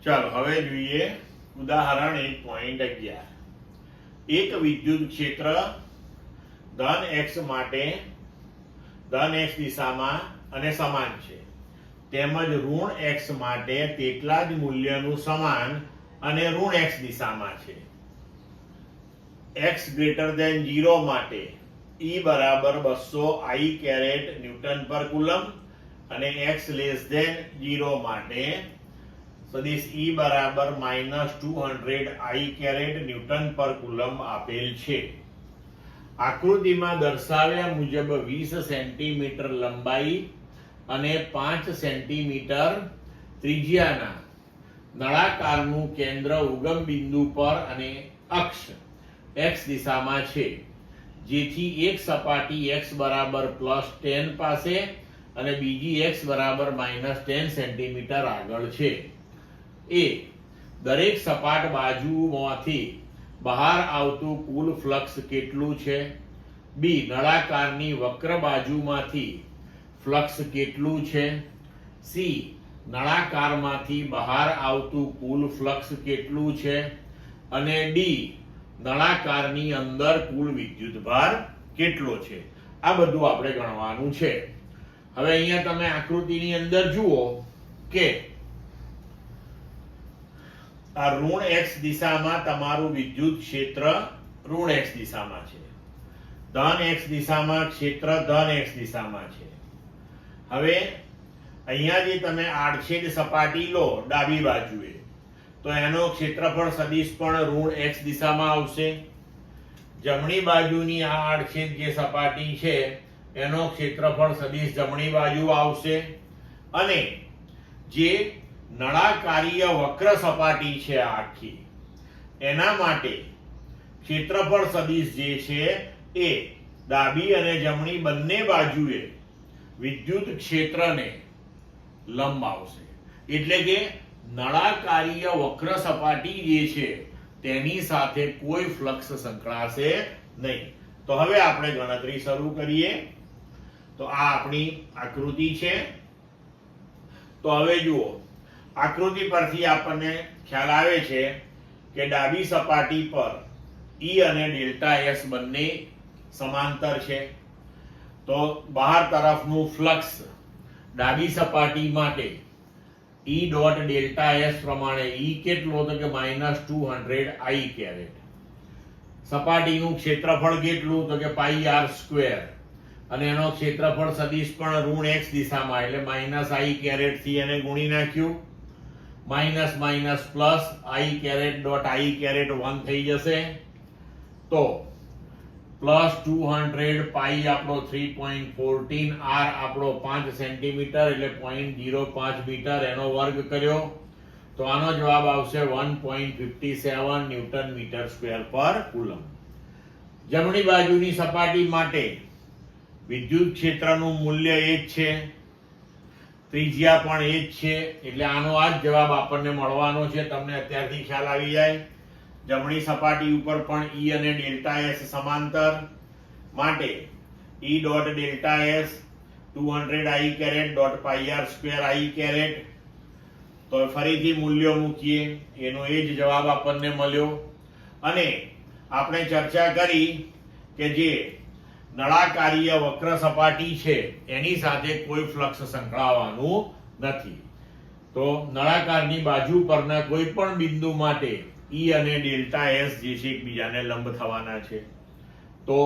ચાલો હવે જોઈએ ઉદાહરણ 1.11. એક વિદ્યુત ક્ષેત્ર ધન x માટે ધન x દિશામાં અને સમાન છે, તેમજ ઋણ x માટે તેટલા જ મૂલ્યનું સમાન અને ઋણ x દિશામાં છે. x greater than 0 માટે E બરાબર 200 I કેરેટ ન્યૂટન પર કુલમ અને x less than 0 માટે સદિશ E બરાબર -200 I કેરેટ ન્યૂટન પર કુલમ આપેલ છે. આકૃતિમાં દર્શાવ્યા મુજબ 20 સેન્ટીમીટર લંબાઈ અને 5 સેન્ટીમીટર ત્રિજ્યાના નળાકારનું કેન્દ્ર ઉગમ બિંદુ પર અને અક્ષ x દિશામાં છે, જેથી એક સપાટી x બરાબર +10 પાસે અને બીજી x બરાબર -10 સેન્ટીમીટર આગળ છે. એ દરેક સપાટ બાજુમાંથી બહાર આવતું કુલ ફ્લક્સ કેટલું છે? બી નળાકારની વક્ર બાજુમાંથી ફ્લક્સ કેટલું છે? સી નળાકારમાંથી બહાર આવતું કુલ ફ્લક્સ કેટલું છે? અને ડી નળાકારની અંદર કુલ વિદ્યુતભાર કેટલો છે? આ બધું આપણે ગણવાનું છે. હવે અહીંયા તમે આકૃતિની અંદર જુઓ કે આ ઋણ x દિશામાં તમારું વિદ્યુત ક્ષેત્ર ઋણ x દિશામાં છે, ધન x દિશામાં ક્ષેત્ર ધન x દિશામાં છે. હવે અહીંયા જે તમે આડછેદ સપાટી લો ડાબી બાજુએ, તો એનો ક્ષેત્રફળ સદિશ પણ ઋણ x દિશામાં આવશે. જમણી બાજુની આ આડછેદ જે સપાટી છે એનો ક્ષેત્રફળ સદિશ જમણી બાજુ આવશે. અને જે નળાકારીય વક્ર સપાટી છે આખી, એના માટે ક્ષેત્રફળ સદિશ જે છે એ ડાબી અને જમણી બંને બાજુએ વિદ્યુત ક્ષેત્રને લંબ આવશે. એટલે કે નળાકારીય વક્ર સપાટી જે છે તેની સાથે કોઈ ફ્લક્સ સંકળાશે નહીં. તો હવે આપણે ગણતરી શરૂ કરીએ. તો આ આપણી આકૃતિ છે. તો હવે જુઓ, આકૃતિ પરથી આપણને ખ્યાલ આવે છે કે ડાબી સપાટી પર E અને ડેલ્ટા S બંને સમાંતર છે. તો બહાર તરફનું ફ્લક્સ ડાબી સપાટી માટે E ડોટ ડેલ્ટા S પ્રમાણે E કેટલો? તો કે -200 I કેરેટ. સપાટીનું ક્ષેત્રફળ કેટલું? તો કે πr². અને એનો ક્ષેત્રફળ સદિશ પણ ઋણ x દિશામાં, એટલે -I કેરેટ થી એને ગુણી નાખ્યું. Minus minus plus I caret dot I caret 1 થઈ જશે. તો +200 પાઈ આપણો 3.14, r આપણો 5 સેન્ટીમીટર એટલે 0.05 મીટર, એનો વર્ગ કર્યો તો આનો જવાબ આવશે 1.57 ન્યૂટન મીટર સ્ક્વેર પર કુલમ. જમણી બાજુની સપાટી માટે વિદ્યુત ક્ષેત્રનું મૂલ્ય એ જ છે, ત્રિજ્યા પણ એ જ છે, એટલે આનો આ જ જવાબ આપણને મળવાનો છે. તમને અત્યારથી ખ્યાલ આવી જાય. જમણી સપાટી ઉપર પણ E અને ડેલ્ટા S સમાંતર માટે E dot delta S 200 I caret dot πr² I caret. તો ફરીથી મૂલ્યો મૂકીએ, એનો એ જ જવાબ આપણને મળ્યો. અને આપણે ચર્ચા કરી કે જે નળાકારીય વક્ર સપાટી છે એની સાથે કોઈ ફ્લક્સ સંકળાવવાનું નથી. તો નળાકારની બાજુ પરના કોઈ પણ બિંદુ માટે E અને ડેલ્ટા S જે છે એકબીજાને લંબ થવાના છે, તો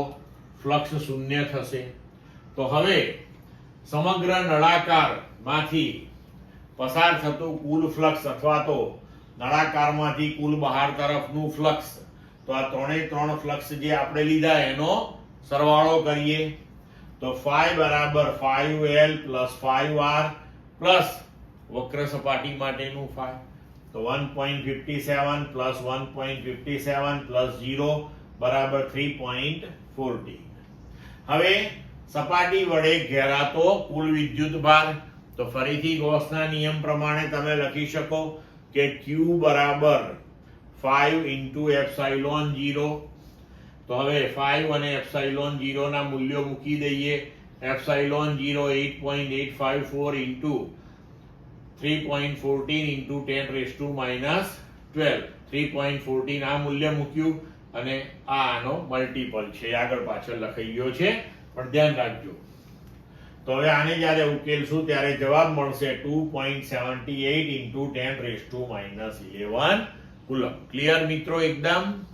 ફ્લક્સ શૂન્ય થશે. તો હવે સમગ્ર નળાકારમાંથી પસાર થતું કુલ ફ્લક્સ અથવા તો નળાકારમાંથી કુલ બહાર તરફનું ફ્લક્સ, તો આ ત્રણે ત્રણ ફ્લક્સ જે આપણે લીધા એનો સરવાળો કરીએ. તો phi બરાબર 5L + 5R પ્લસ વક્ર સપાટી માટેનું phi, તો 1.57 + 1.57 + 0 બરાબર 3.14. હવે સપાટી વડે ઘેરાતો કુલ વિદ્યુતભાર, તો ફરીથી ગૌસના નિયમ પ્રમાણે તમે લખી શકો કે Q બરાબર 5 × ε0. તો હવે 5 અને ε0 ના મૂલ્યો મૂકી દઈએ. ε0 8.854 × 3.14 into 10 raised to minus 12. 3.14 આ મૂલ્ય મૂક્યું અને આ આનો મલ્ટીપલ છે, આગળ પાછળ લખાઈ ગયો છે, પણ ધ્યાન રાખજો. તો હવે આને જ્યારે ઉકેલશું ત્યારે જવાબ મળશે 2.78 into 10 raised to minus 11 coulomb. Clear મિત્રો એકદમ?